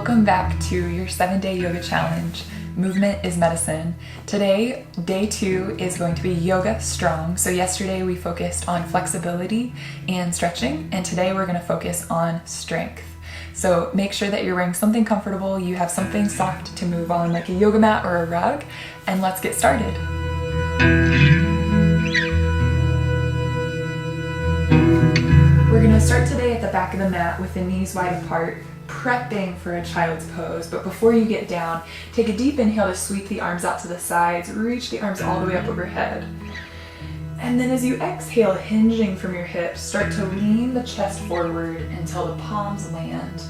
Welcome back to your 7-day yoga challenge. Movement is medicine. Today, day 2 is going to be yoga strong. So yesterday we focused on flexibility and stretching, and today we're going to focus on strength. So make sure that you're wearing something comfortable, you have something soft to move on like a yoga mat or a rug, and let's get started. We're going to start today at the back of the mat with the knees wide apart, prepping for a child's pose. But before you get down, take a deep inhale to sweep the arms out to the sides, reach the arms all the way up overhead. And then as you exhale, hinging from your hips, start to lean the chest forward until the palms land.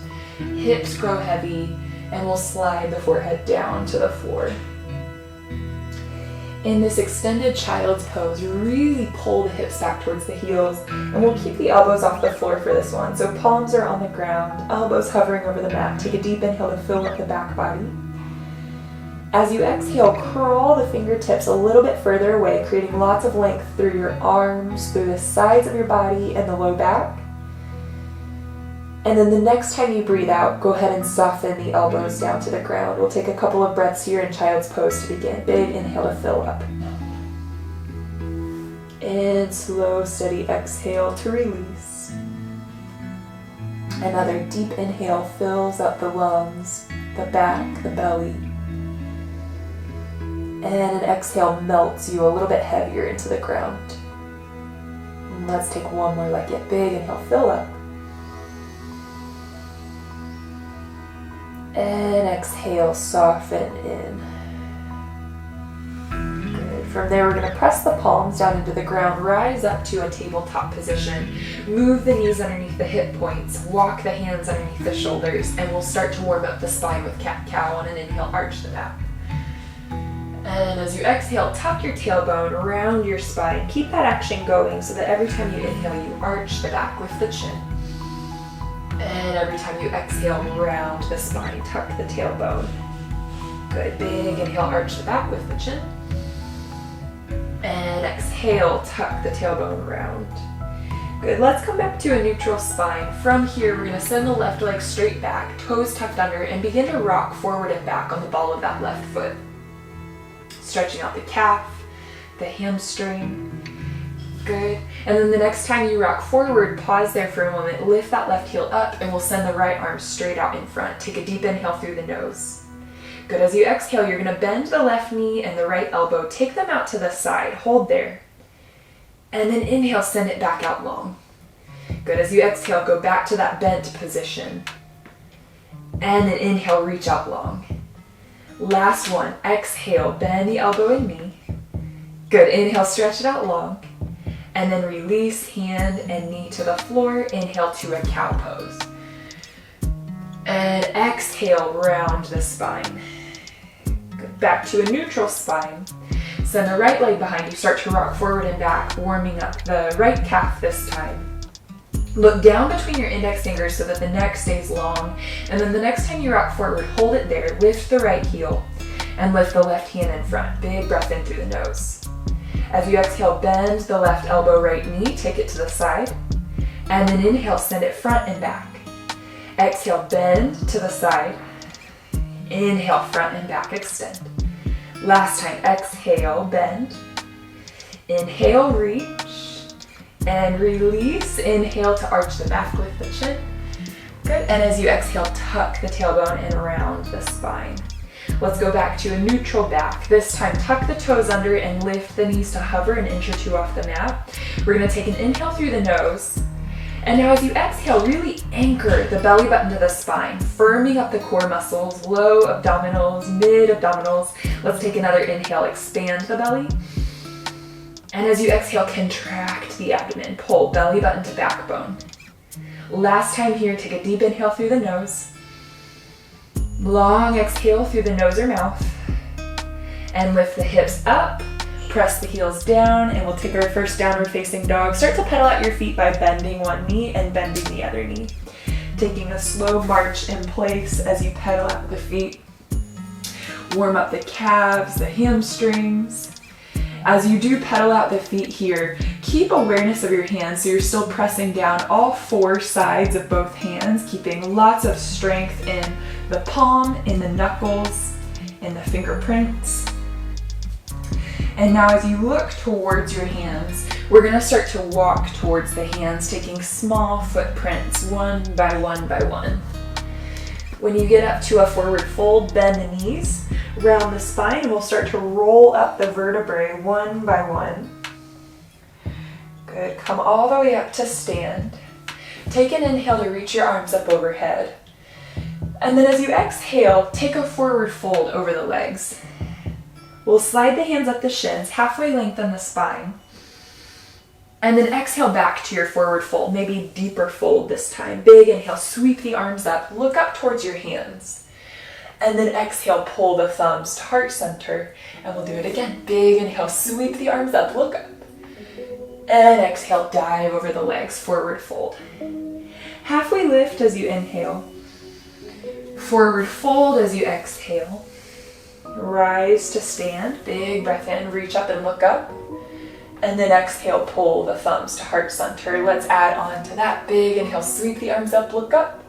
Hips grow heavy, and we'll slide the forehead down to the floor. In this extended child's pose, really pull the hips back towards the heels, and we'll keep the elbows off the floor for this one. So palms are on the ground, elbows hovering over the mat. Take a deep inhale to fill up the back body. As you exhale, curl the fingertips a little bit further away, creating lots of length through your arms, through the sides of your body and the low back. And then the next time you breathe out, go ahead and soften the elbows down to the ground. We'll take a couple of breaths here in child's pose to begin. Big inhale to fill up. And slow, steady exhale to release. Another deep inhale fills up the lungs, the back, the belly. And an exhale melts you a little bit heavier into the ground. And let's take one more like it. Big inhale, fill up. And exhale, soften in. Good. From there, we're going to press the palms down into the ground, rise up to a tabletop position. Move the knees underneath the hip points, walk the hands underneath the shoulders, and we'll start to warm up the spine with cat-cow. On an inhale, arch the back. And as you exhale, tuck your tailbone around your spine. Keep that action going so that every time you inhale, you arch the back with the chin. And every time you exhale, round the spine, tuck the tailbone. Good, big inhale, arch the back with the chin. And exhale, tuck the tailbone round. Good, let's come back to a neutral spine. From here, we're gonna send the left leg straight back, toes tucked under, and begin to rock forward and back on the ball of that left foot. Stretching out the calf, the hamstring. Good. And then the next time you rock forward, pause there for a moment, lift that left heel up, and we'll send the right arm straight out in front. Take a deep inhale through the nose. Good. As you exhale, you're going to bend the left knee and the right elbow. Take them out to the side. Hold there. And then inhale, send it back out long. Good. As you exhale, go back to that bent position. And then inhale, reach out long. Last one. Exhale, bend the elbow and knee. Good. Inhale, stretch it out long. And then release hand and knee to the floor. Inhale to a cow pose. And exhale, round the spine. Good. Back to a neutral spine. Send the right leg behind you. Start to rock forward and back, warming up the right calf this time. Look down between your index fingers so that the neck stays long. And then the next time you rock forward, hold it there. Lift the right heel and lift the left hand in front. Big breath in through the nose. As you exhale, bend the left elbow, right knee, take it to the side, and then inhale, send it front and back. Exhale, bend to the side. Inhale, front and back, extend. Last time, exhale, bend. Inhale, reach, and release. Inhale to arch the back with the chin. Good, and as you exhale, tuck the tailbone and round the spine. Let's go back to a neutral back. This time, tuck the toes under and lift the knees to hover an inch or two off the mat. We're gonna take an inhale through the nose. And now as you exhale, really anchor the belly button to the spine, firming up the core muscles, low abdominals, mid abdominals. Let's take another inhale, expand the belly. And as you exhale, contract the abdomen, pull belly button to backbone. Last time here, take a deep inhale through the nose. Long exhale through the nose or mouth, and lift the hips up, press the heels down, and we'll take our first downward facing dog. Start to pedal out your feet by bending one knee and bending the other knee. Taking a slow march in place as you pedal out the feet. Warm up the calves, the hamstrings. As you do pedal out the feet here, keep awareness of your hands so you're still pressing down all 4 sides of both hands, keeping lots of strength in the palm, in the knuckles, in the fingerprints. And now as you look towards your hands, we're going to start to walk towards the hands, taking small footprints, one by one by one. When you get up to a forward fold, bend the knees, round the spine, and we'll start to roll up the vertebrae one by one. Good. Come all the way up to stand. Take an inhale to reach your arms up overhead. And then as you exhale, take a forward fold over the legs. We'll slide the hands up the shins, halfway lengthen the spine. And then exhale back to your forward fold, maybe deeper fold this time. Big inhale, sweep the arms up, look up towards your hands. And then exhale, pull the thumbs to heart center. And we'll do it again. Big inhale, sweep the arms up, look up. And exhale, dive over the legs, forward fold. Halfway lift as you inhale. Forward fold as you exhale. Rise to stand, big breath in, reach up and look up. And then exhale, pull the thumbs to heart center. Let's add on to that. Big inhale, sweep the arms up, look up.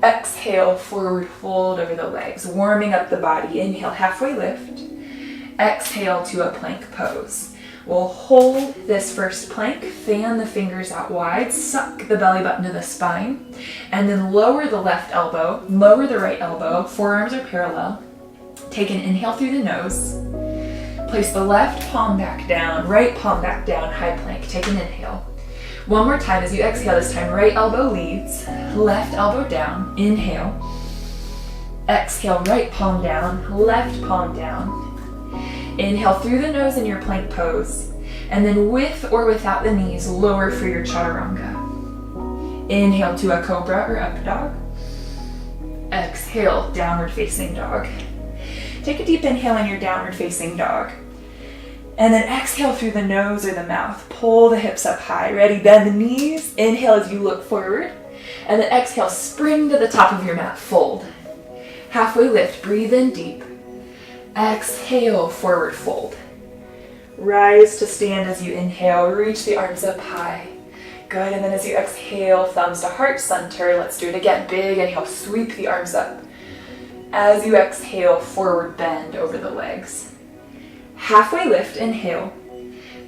Exhale, forward fold over the legs, warming up the body. Inhale, halfway lift. Exhale to a plank pose. We'll hold this first plank, fan the fingers out wide, suck the belly button to the spine, and then lower the left elbow, lower the right elbow, forearms are parallel. Take an inhale through the nose. Place the left palm back down, right palm back down, high plank. Take an inhale. One more time as you exhale this time, right elbow leads, left elbow down, inhale. Exhale, right palm down, left palm down. Inhale through the nose in your plank pose, and then with or without the knees, lower for your chaturanga. Inhale to a cobra or up dog. Exhale, downward facing dog. Take a deep inhale in your downward facing dog. And then exhale through the nose or the mouth. Pull the hips up high. Ready? Bend the knees. Inhale as you look forward. And then exhale, spring to the top of your mat. Fold. Halfway lift. Breathe in deep. Exhale, forward fold. Rise to stand as you inhale. Reach the arms up high. Good. And then as you exhale, thumbs to heart center. Let's do it again. Big inhale. Sweep the arms up. As you exhale, forward bend over the legs. Halfway lift, inhale.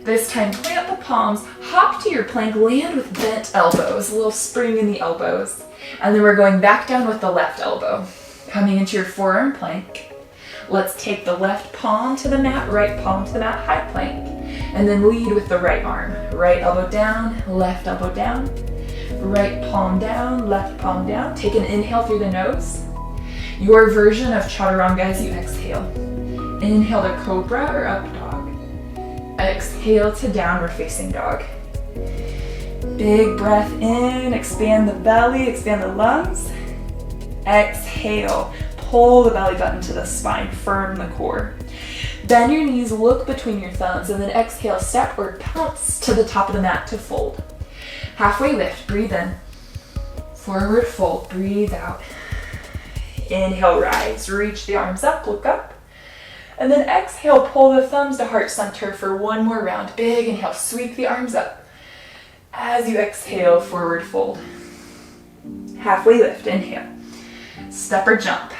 This time, plant the palms, hop to your plank, land with bent elbows, a little spring in the elbows. And then we're going back down with the left elbow. Coming into your forearm plank. Let's take the left palm to the mat, right palm to the mat, high plank. And then lead with the right arm. Right elbow down, left elbow down. Right palm down, left palm down. Take an inhale through the nose. Your version of chaturanga as you exhale. Inhale to cobra or up dog. Exhale to downward facing dog. Big breath in, expand the belly, expand the lungs. Exhale, pull the belly button to the spine, firm the core. Bend your knees, look between your thumbs, and then exhale, step or pounce to the top of the mat to fold. Halfway lift, breathe in. Forward fold, breathe out. Inhale, rise, reach the arms up, look up. And then exhale, pull the thumbs to heart center for one more round. Big inhale, sweep the arms up. As you exhale, forward fold. Halfway lift, inhale. Step or jump,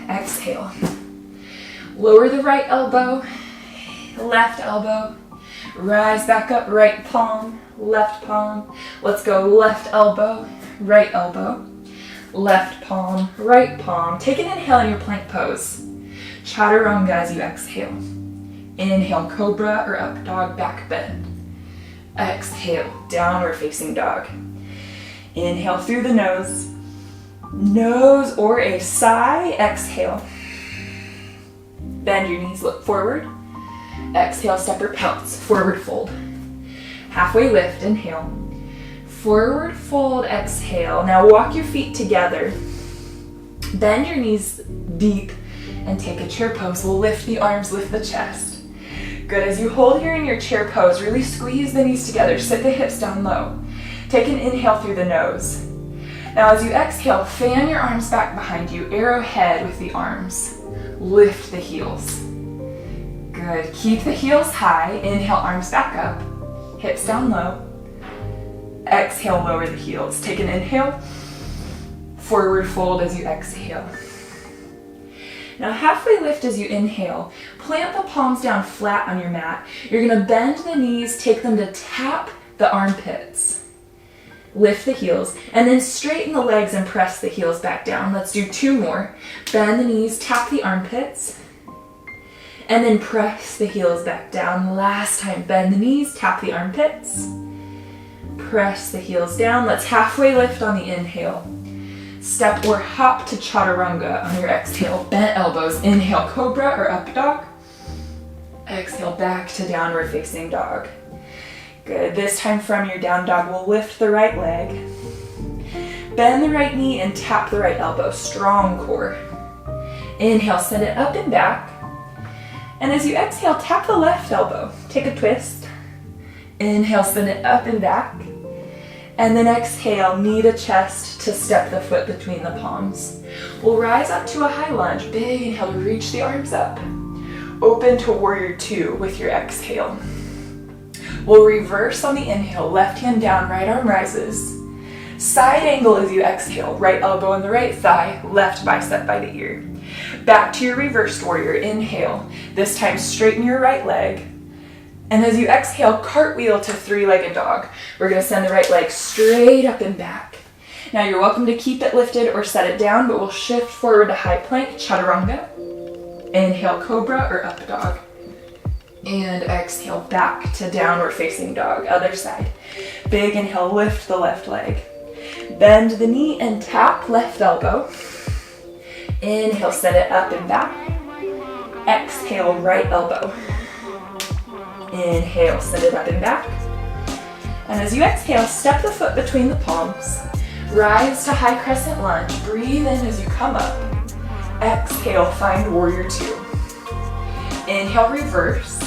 exhale. Lower the right elbow, left elbow. Rise back up, right palm, left palm. Let's go left elbow, right elbow. Left palm, right palm. Take an inhale in your plank pose. Chaturanga as you exhale. Inhale, cobra or up dog, back bend. Exhale, downward facing dog. Inhale through the nose. Nose or a sigh, exhale. Bend your knees, look forward. Exhale, step or pounce, forward fold. Halfway lift, inhale. Forward fold, exhale. Now walk your feet together. Bend your knees deep and take a chair pose. We'll lift the arms, lift the chest. Good. As you hold here in your chair pose, really squeeze the knees together. Sit the hips down low. Take an inhale through the nose. Now as you exhale, fan your arms back behind you. Arrowhead with the arms. Lift the heels. Good. Keep the heels high. Inhale, arms back up. Hips down low. Exhale, lower the heels. Take an inhale. Forward fold as you exhale. Now halfway lift as you inhale. Plant the palms down flat on your mat. You're going to bend the knees, take them to tap the armpits. Lift the heels, and then straighten the legs and press the heels back down. Let's do 2 more. Bend the knees, tap the armpits, and then press the heels back down. Last time, bend the knees, tap the armpits, press the heels down. Let's halfway lift on the inhale. Step or hop to chaturanga on your exhale. Bent elbows. Inhale, cobra or up dog. Exhale, back to downward facing dog. Good. This time from your down dog, we'll lift the right leg. Bend the right knee and tap the right elbow. Strong core. Inhale, send it up and back. And as you exhale, tap the left elbow. Take a twist. Inhale, send it up and back. And then exhale, knee to chest to step the foot between the palms. We'll rise up to a high lunge. Big inhale to reach the arms up. Open to warrior 2 with your exhale. We'll reverse on the inhale. Left hand down, right arm rises. Side angle as you exhale. Right elbow on the right thigh, left bicep by the ear. Back to your reversed warrior. Inhale. This time straighten your right leg. And as you exhale, cartwheel to 3-legged dog. We're going to send the right leg straight up and back. Now you're welcome to keep it lifted or set it down, but we'll shift forward to high plank, chaturanga. Inhale, cobra or up dog. And exhale, back to downward facing dog, other side. Big inhale, lift the left leg. Bend the knee and tap left elbow. Inhale, set it up and back. Exhale, right elbow. Inhale, send it up and back. And as you exhale, step the foot between the palms. Rise to high crescent lunge. Breathe in as you come up. Exhale, find warrior 2. Inhale, reverse.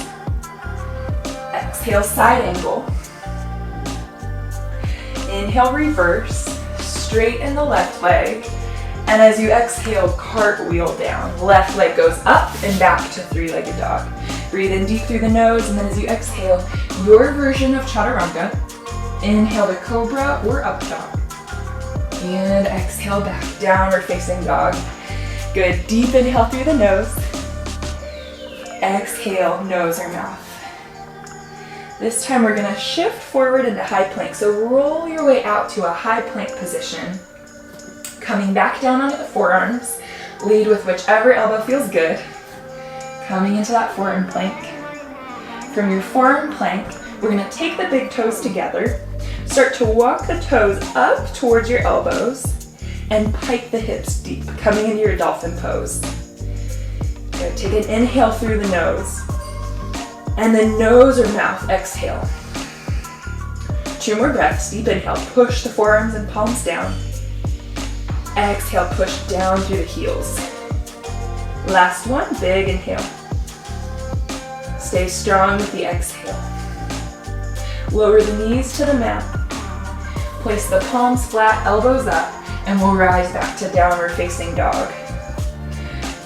Exhale, side angle. Inhale, reverse. Straighten the left leg. And as you exhale, cartwheel down. Left leg goes up and back to 3-legged dog. Breathe in deep through the nose, and then as you exhale, your version of chaturanga. Inhale to cobra or up dog. And exhale back, downward facing dog. Good, deep inhale through the nose. Exhale, nose or mouth. This time we're gonna shift forward into high plank. So roll your way out to a high plank position. Coming back down onto the forearms. Lead with whichever elbow feels good. Coming into that forearm plank. From your forearm plank, we're going to take the big toes together. Start to walk the toes up towards your elbows and pike the hips deep, coming into your dolphin pose. Good. Take an inhale through the nose. And then nose or mouth, exhale. 2 more breaths, deep inhale, push the forearms and palms down. Exhale, push down through the heels. Last one, big inhale. Stay strong with the exhale. Lower the knees to the mat. Place the palms flat, elbows up, and we'll rise back to downward facing dog.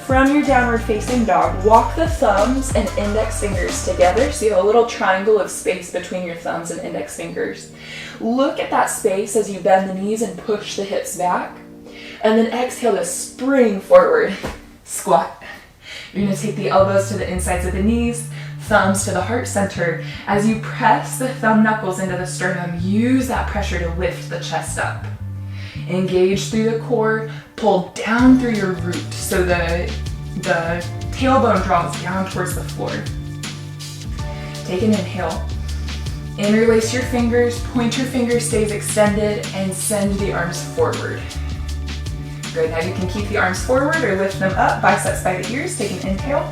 From your downward facing dog, walk the thumbs and index fingers together so you have a little triangle of space between your thumbs and index fingers. Look at that space as you bend the knees and push the hips back. And then exhale to spring forward, squat. You're going to take the elbows to the insides of the knees, thumbs to the heart center. As you press the thumb knuckles into the sternum, use that pressure to lift the chest up. Engage through the core, pull down through your root so the tailbone draws down towards the floor. Take an inhale. Interlace your fingers, point your fingers, stays extended, and send the arms forward. Good, now you can keep the arms forward or lift them up, biceps by the ears. Take an inhale.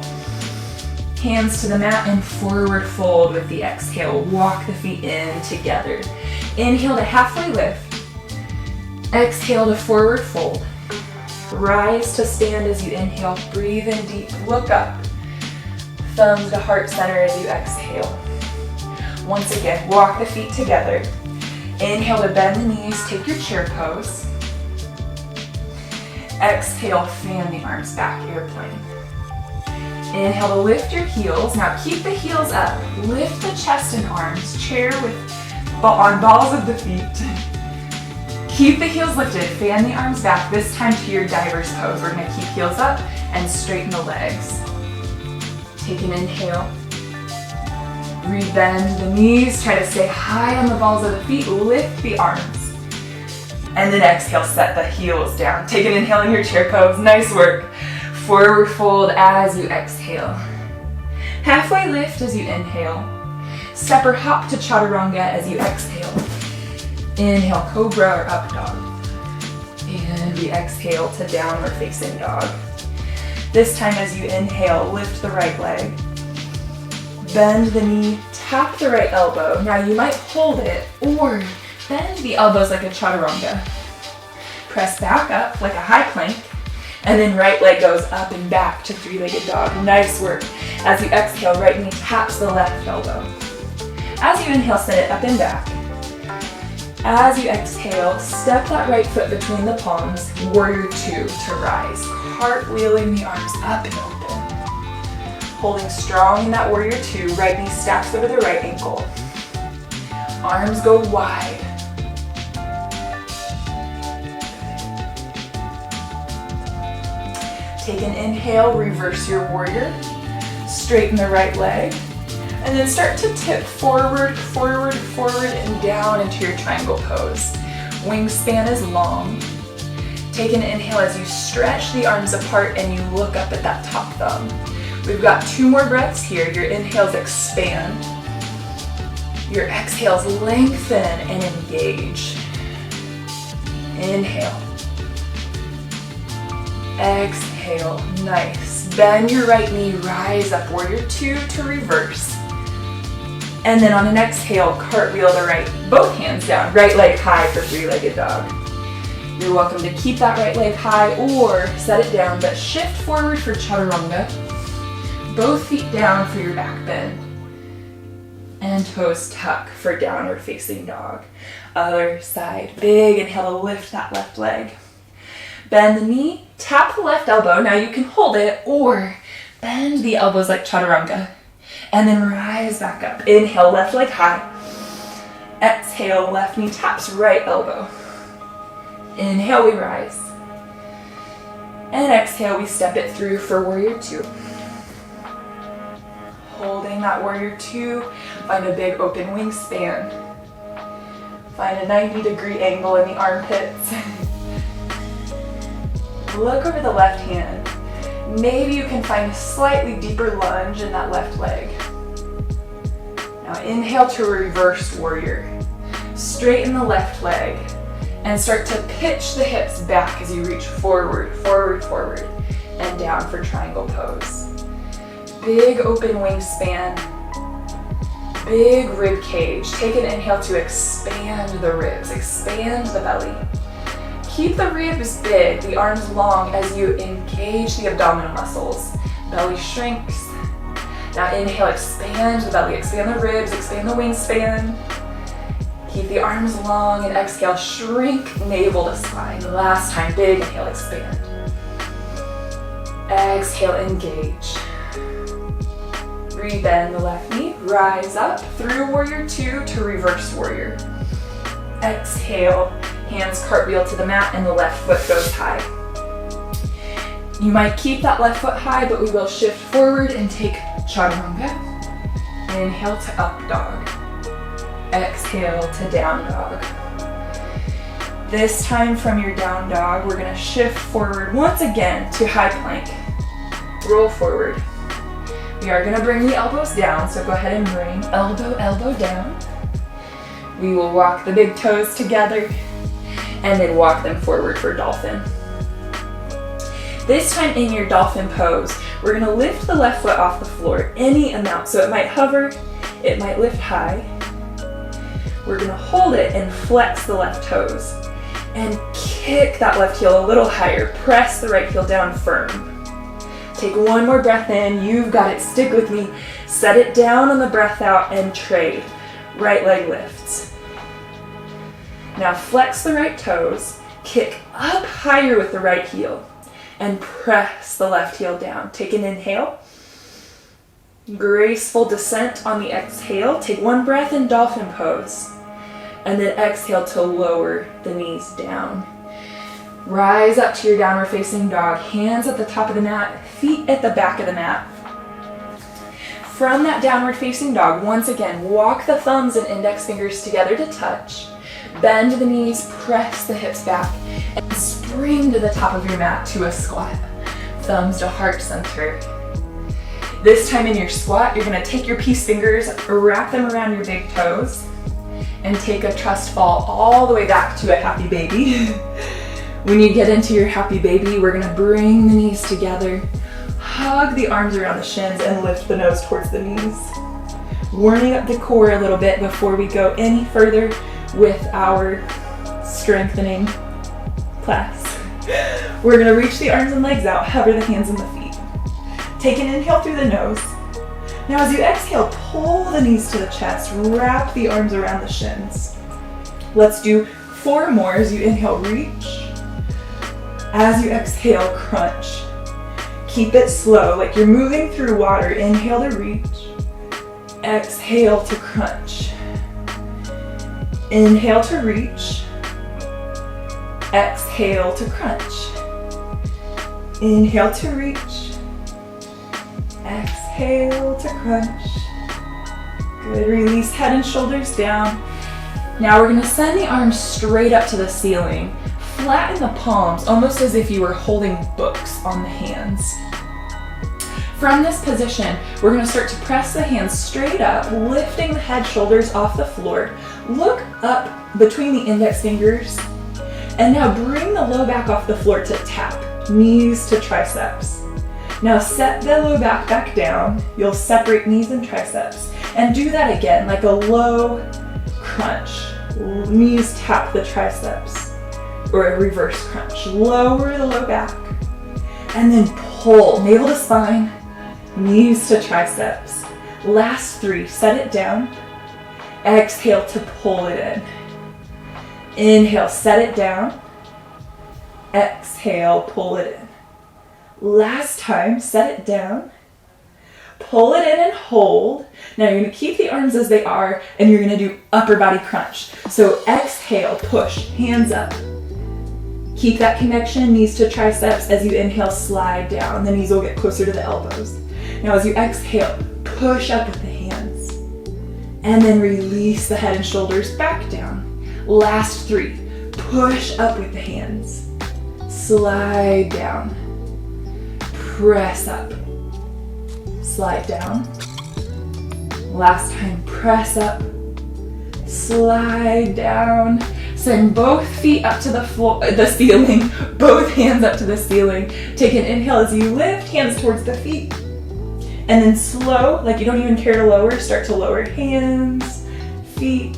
Hands to the mat and forward fold with the exhale. Walk the feet in together. Inhale to halfway lift. Exhale to forward fold. Rise to stand as you inhale. Breathe in deep, look up. Thumbs to heart center as you exhale. Once again, walk the feet together. Inhale to bend the knees, take your chair pose. Exhale, fan the arms back, airplane. Inhale to lift your heels. Now keep the heels up. Lift the chest and arms. Chair on balls of the feet. Keep the heels lifted. Fan the arms back, this time to your diver's pose. We're gonna keep heels up and straighten the legs. Take an inhale. Rebend the knees. Try to stay high on the balls of the feet. Lift the arms. And then exhale, set the heels down. Take an inhale in your chair pose. Nice work. Forward fold as you exhale. Halfway lift as you inhale. Step or hop to chaturanga as you exhale. Inhale, cobra or up dog. And we exhale to downward facing dog. This time as you inhale, lift the right leg. Bend the knee, tap the right elbow. Now you might hold it or bend the elbows like a chaturanga. Press back up like a high plank. And then right leg goes up and back to three-legged dog. Nice work. As you exhale, right knee taps the left elbow. As you inhale, set it up and back. As you exhale, step that right foot between the palms, warrior two to rise. Cartwheeling the arms up and open. Holding strong in that warrior two, right knee stacks over the right ankle. Arms go wide. Take an inhale, reverse your warrior. Straighten the right leg. And then start to tip forward, forward, forward, and down into your triangle pose. Wingspan is long. Take an inhale as you stretch the arms apart and you look up at that top thumb. We've got 2 more breaths here. Your inhales expand. Your exhales lengthen and engage. Inhale. Exhale. Nice. Bend your right knee, rise up, warrior two to reverse. And then on an exhale, cartwheel the right, both hands down, right leg high for three-legged dog. You're welcome to keep that right leg high or set it down, but shift forward for chaturanga. Both feet down for your back bend. And toes tuck for downward facing dog. Other side, big inhale to lift that left leg. Bend the knee, tap the left elbow. Now you can hold it or bend the elbows like chaturanga. And then rise back up. Inhale, left leg high. Exhale, left knee taps right elbow. Inhale, we rise. And exhale, we step it through for warrior two. Holding that warrior two, find a big open wingspan. Find a 90-degree angle in the armpits. Look over the left hand. Maybe you can find a slightly deeper lunge in that left leg. Now inhale to a reversed warrior. Straighten the left leg and start to pitch the hips back as you reach forward, forward, forward, and down for triangle pose. Big open wingspan, big rib cage. Take an inhale to expand the ribs, expand the belly. Keep the ribs big, the arms long as you engage the abdominal muscles. Belly shrinks. Now inhale, expand the belly, expand the ribs, expand the wingspan. Keep the arms long and exhale, shrink navel to spine. Last time, big inhale, expand. Exhale, engage. Rebend the left knee, rise up through warrior two to reverse warrior. Exhale, hands cartwheel to the mat and the left foot goes high. You might keep that left foot high, but we will shift forward and take chaturanga. Inhale to up dog. Exhale to down dog. This time from your down dog, we're gonna shift forward once again to high plank. Roll forward. We are gonna bring the elbows down, so go ahead and bring elbow down. We will walk the big toes together and then walk them forward for dolphin. This time in your dolphin pose, we're gonna lift the left foot off the floor any amount. So it might hover, it might lift high. We're gonna hold it and flex the left toes and kick that left heel a little higher. Press the right heel down firm. Take one more breath in, you've got it, stick with me. Set it down on the breath out and trade. Right leg lifts. Now flex the right toes, kick up higher with the right heel, and press the left heel down. Take an inhale. Graceful descent on the exhale. Take one breath in dolphin pose. And then exhale to lower the knees down. Rise up to your downward facing dog. Hands at the top of the mat, feet at the back of the mat. From that downward facing dog, once again, walk the thumbs and index fingers together to touch. Bend the knees, press the hips back, and spring to the top of your mat to a squat. Thumbs to heart center. This time in your squat, you're going to take your peace fingers, wrap them around your big toes, and take a trust fall all the way back to a happy baby. When you get into your happy baby, we're going to bring the knees together, hug the arms around the shins, and lift the nose towards the knees. Warming up the core a little bit before we go any further with our strengthening class. We're going to reach the arms and legs out, hover the hands and the feet. Take an inhale through the nose. Now as you exhale, pull the knees to the chest, wrap the arms around the shins. Let's do 4 more as you inhale, reach. As you exhale, crunch. Keep it slow, like you're moving through water. Inhale to reach. Exhale to crunch. Inhale to reach. Exhale to crunch. Inhale to reach. Exhale to crunch. Good, release head and shoulders down. Now we're gonna send the arms straight up to the ceiling. Flatten the palms, almost as if you were holding books on the hands. From this position, we're gonna start to press the hands straight up, lifting the head, shoulders off the floor. Look up between the index fingers. And now bring the low back off the floor to tap, knees to triceps. Now set the low back down. You'll separate knees and triceps. And do that again, like a low crunch. Knees tap the triceps. Or a reverse crunch. Lower the low back. And then pull, navel to spine, knees to triceps. Last 3, set it down. Exhale to pull it in. Inhale, set it down. Exhale, pull it in. Last time, set it down, pull it in and hold. Now you're going to keep the arms as they are, and you're going to do upper body crunch. So exhale, push, hands up. Keep that connection, knees to triceps. As you inhale, slide down. The knees will get closer to the elbows. Now as you exhale, push up with the hands. And then release the head and shoulders back down. Last 3, push up with the hands. Slide down. Press up, slide down. Last time, press up, slide down. Send both feet up to the floor, the ceiling, both hands up to the ceiling. Take an inhale as you lift, hands towards the feet. And then slow, like you don't even care to lower, start to lower hands, feet,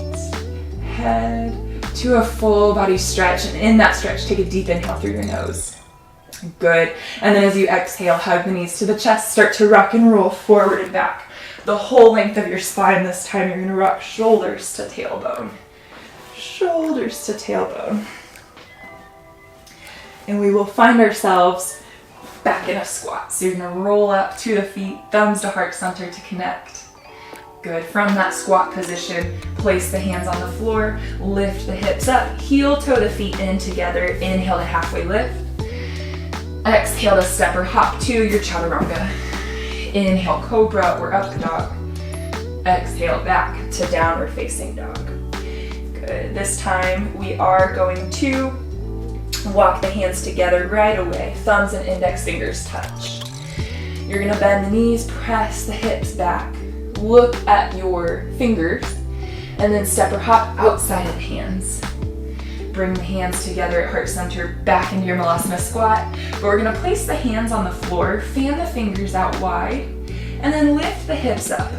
head, to a full body stretch. And in that stretch, take a deep inhale through your nose. Good. And then as you exhale, hug the knees to the chest, start to rock and roll forward and back. The whole length of your spine this time, you're going to rock shoulders to tailbone. Shoulders to tailbone. And we will find ourselves back in a squat. So you're going to roll up to the feet, thumbs to heart center to connect. Good. From that squat position, place the hands on the floor, lift the hips up, heel toe the feet in together, inhale to halfway lift. Exhale to step or hop to your chaturanga. Inhale, cobra or up dog. Exhale, back to downward facing dog. Good. This time we are going to walk the hands together right away. Thumbs and index fingers touch. You're going to bend the knees, press the hips back. Look at your fingers, and then step or hop outside of the hands. Bring the hands together at heart center, back into your Malasana squat. But we're going to place the hands on the floor, fan the fingers out wide, and then lift the hips up.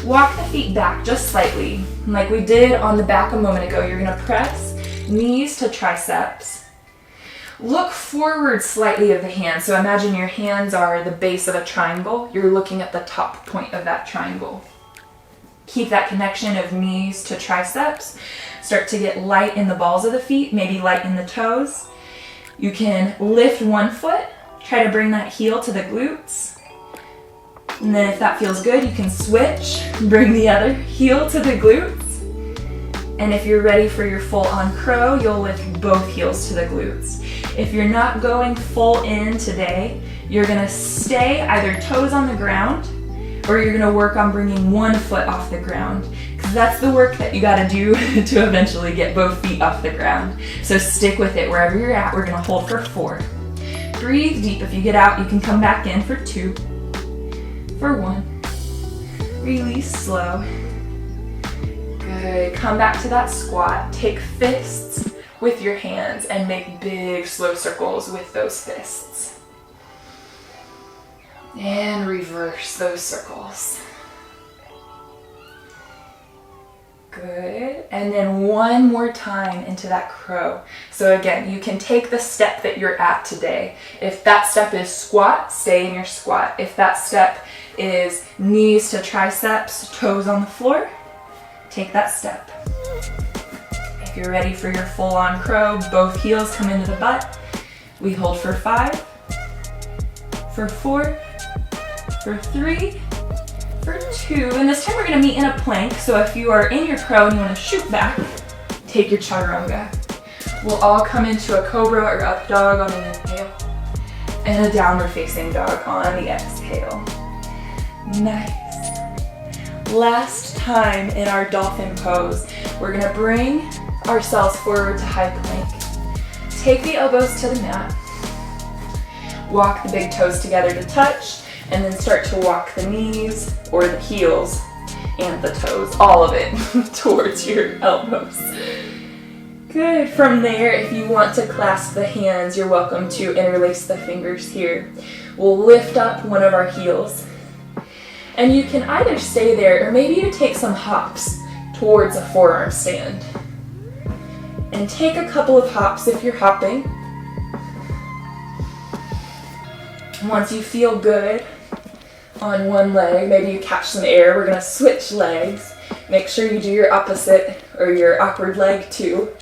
Walk the feet back just slightly. Like we did on the back a moment ago, you're going to press knees to triceps. Look forward slightly of the hands. So imagine your hands are the base of a triangle. You're looking at the top point of that triangle. Keep that connection of knees to triceps. Start to get light in the balls of the feet, maybe light in the toes. You can lift one foot, try to bring that heel to the glutes. And then if that feels good, you can switch, bring the other heel to the glutes. And if you're ready for your full on crow, you'll lift both heels to the glutes. If you're not going full in today, you're gonna stay either toes on the ground, or you're gonna work on bringing one foot off the ground, because that's the work that you gotta do to eventually get both feet off the ground. So stick with it wherever you're at. We're gonna hold for 4. Breathe deep. If you get out, you can come back in for 2, for 1. Release slow. Good. Come back to that squat. Take fists with your hands and make big slow circles with those fists. And reverse those circles. Good. And then one more time into that crow. So again, you can take the step that you're at today. If that step is squat, stay in your squat. If that step is knees to triceps, toes on the floor, take that step. If you're ready for your full-on crow, both heels come into the butt. We hold for 5, for 4, for 3, for 2, and this time we're going to meet in a plank. So if you are in your crow and you want to shoot back, take your chaturanga. We'll all come into a cobra or up dog on an inhale, and a downward facing dog on the exhale. Nice. Last time in our dolphin pose, we're going to bring ourselves forward to high plank. Take the elbows to the mat. Walk the big toes together to touch, and then start to walk the knees or the heels and the toes, all of it, towards your elbows. Good. From there, if you want to clasp the hands, you're welcome to interlace the fingers here. We'll lift up one of our heels, and you can either stay there or maybe you take some hops towards a forearm stand. And take a couple of hops if you're hopping. Once you feel good on one leg, maybe you catch some air, we're gonna switch legs. Make sure you do your opposite or your awkward leg too.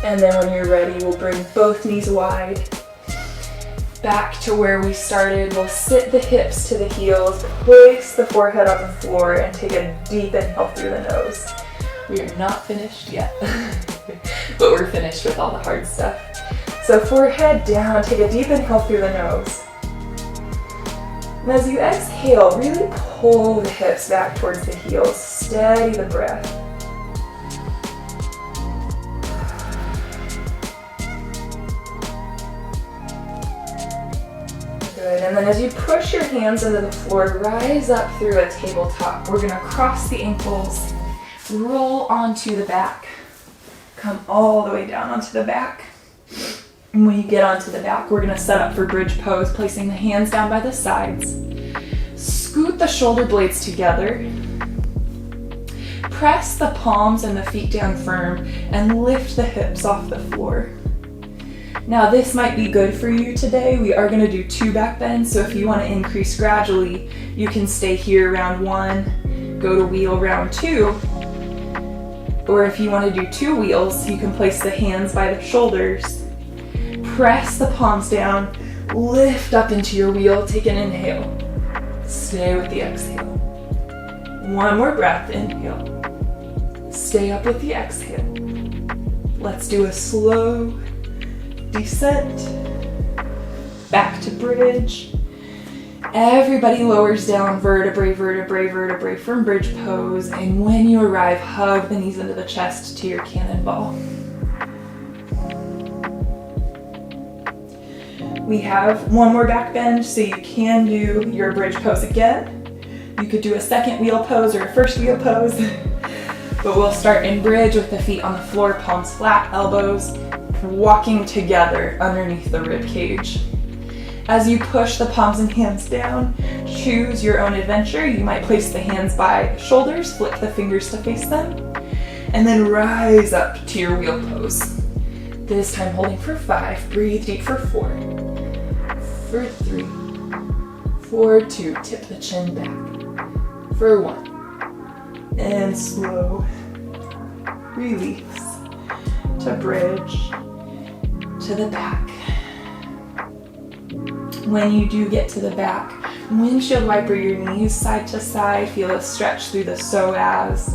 And then when you're ready, we'll bring both knees wide. Back to where we started. We'll sit the hips to the heels, place the forehead on the floor, and take a deep inhale through the nose. We are not finished yet, but we're finished with all the hard stuff. So forehead down, take a deep inhale through the nose. And as you exhale, really pull the hips back towards the heels. Steady the breath. Good. And then as you push your hands into the floor, rise up through a tabletop. We're gonna cross the ankles, roll onto the back. Come all the way down onto the back. And when you get onto the back, we're gonna set up for bridge pose, placing the hands down by the sides. Scoot the shoulder blades together. Press the palms and the feet down firm and lift the hips off the floor. Now this might be good for you today. We are gonna do 2 back bends, so if you wanna increase gradually, you can stay here round 1, go to wheel round 2, or if you wanna do 2 wheels, you can place the hands by the shoulders, press the palms down, lift up into your wheel, take an inhale, stay with the exhale. One more breath, inhale, stay up with the exhale. Let's do a slow descent, back to bridge. Everybody lowers down vertebrae, vertebrae, vertebrae from bridge pose, and when you arrive, hug the knees into the chest to your cannonball. We have one more back bend, so you can do your bridge pose again. You could do a second wheel pose or a first wheel pose, but we'll start in bridge with the feet on the floor, palms flat, elbows walking together underneath the rib cage. As you push the palms and hands down, choose your own adventure. You might place the hands by the shoulders, flip the fingers to face them, and then rise up to your wheel pose. This time holding for 5, breathe deep for 4, for 3, for 2, tip the chin back, for 1, and slow release to bridge, to the back, when you do get to the back, windshield wiper your knees side to side. Feel a stretch through the psoas,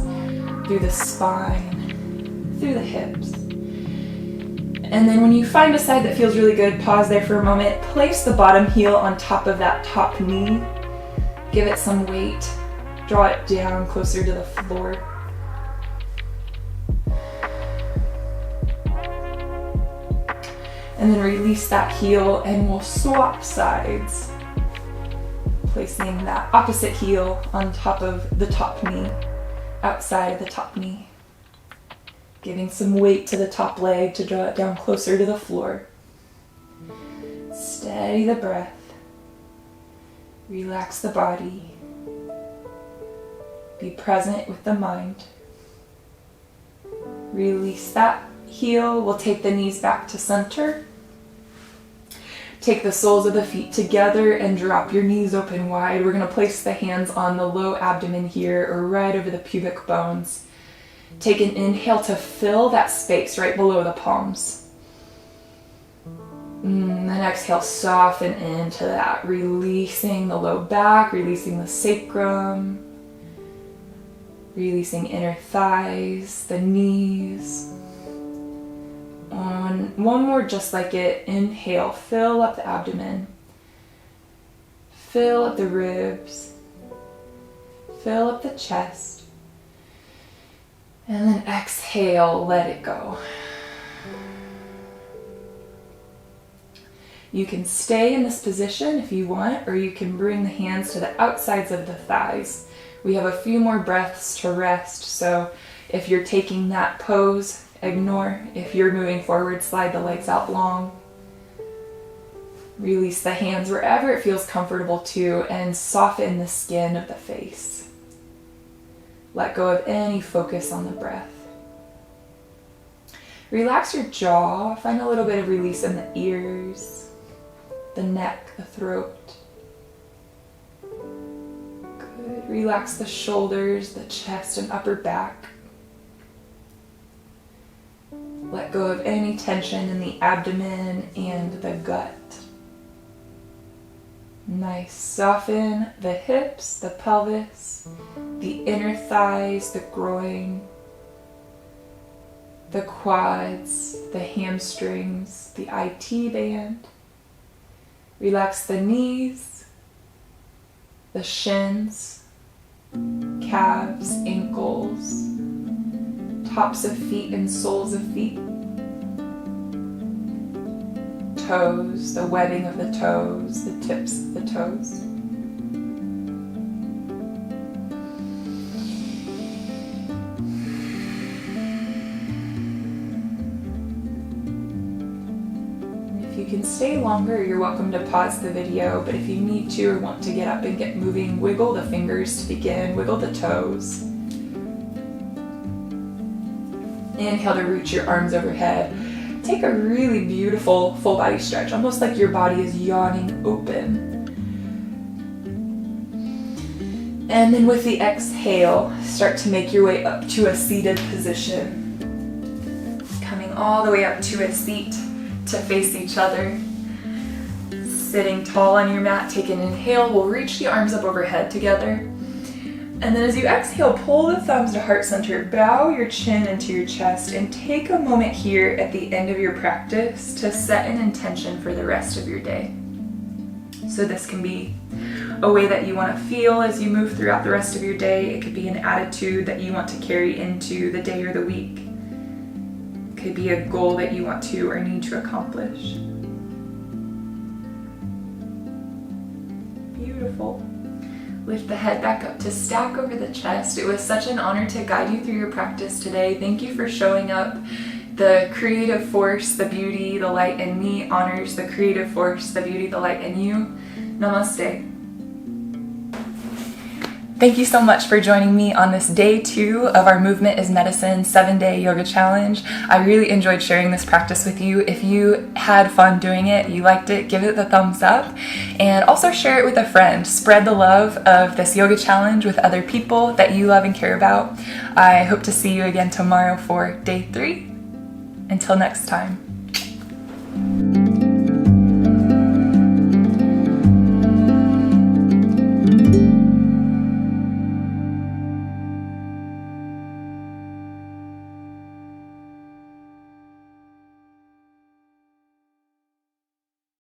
through the spine, through the hips. And then when you find a side that feels really good, pause there for a moment. Place the bottom heel on top of that top knee. Give it some weight. Draw it down closer to the floor. And then release that heel and we'll swap sides. Placing that opposite heel on top of the top knee, outside of the top knee. Giving some weight to the top leg to draw it down closer to the floor. Steady the breath. Relax the body. Be present with the mind. Release that heel. We'll take the knees back to center. Take the soles of the feet together and drop your knees open wide. We're going to place the hands on the low abdomen here or right over the pubic bones. Take an inhale to fill that space right below the palms. Then exhale, soften into that, releasing the low back, releasing the sacrum, releasing inner thighs, the knees. On one more just like it, inhale, fill up the abdomen, fill up the ribs, fill up the chest, and then exhale, let it go. You can stay in this position if you want, or you can bring the hands to the outsides of the thighs. We have a few more breaths to rest, so if you're taking that pose, ignore. If you're moving forward, slide the legs out long. Release the hands wherever it feels comfortable to, and soften the skin of the face. Let go of any focus on the breath. Relax your jaw. Find a little bit of release in the ears, the neck, the throat. Good. Relax the shoulders, the chest, and upper back. Let go of any tension in the abdomen and the gut. Nice. Soften the hips, the pelvis, the inner thighs, the groin, the quads, the hamstrings, the IT band. Relax the knees, the shins, calves, ankles, tops of feet and soles of feet, toes, the webbing of the toes, the tips of the toes. If you can stay longer, you're welcome to pause the video, but if you need to or want to get up and get moving, wiggle the fingers to begin, wiggle the toes. Inhale to reach your arms overhead. Take a really beautiful full body stretch, almost like your body is yawning open. And then with the exhale, start to make your way up to a seated position. Coming all the way up to a seat to face each other. Sitting tall on your mat, take an inhale. We'll reach the arms up overhead together. And then as you exhale, pull the thumbs to heart center, bow your chin into your chest, and take a moment here at the end of your practice to set an intention for the rest of your day. So this can be a way that you want to feel as you move throughout the rest of your day. It could be an attitude that you want to carry into the day or the week. It could be a goal that you want to or need to accomplish. Beautiful. Lift the head back up to stack over the chest. It was such an honor to guide you through your practice today. Thank you for showing up. The creative force, the beauty, the light in me honors the creative force, the beauty, the light in you. Namaste. Thank you so much for joining me on this day 2 of our Movement is Medicine 7-day yoga challenge. I really enjoyed sharing this practice with you. If you had fun doing it, you liked it, give it the thumbs up, and also share it with a friend. Spread the love of this yoga challenge with other people that you love and care about. I hope to see you again tomorrow for day 3. Until next time.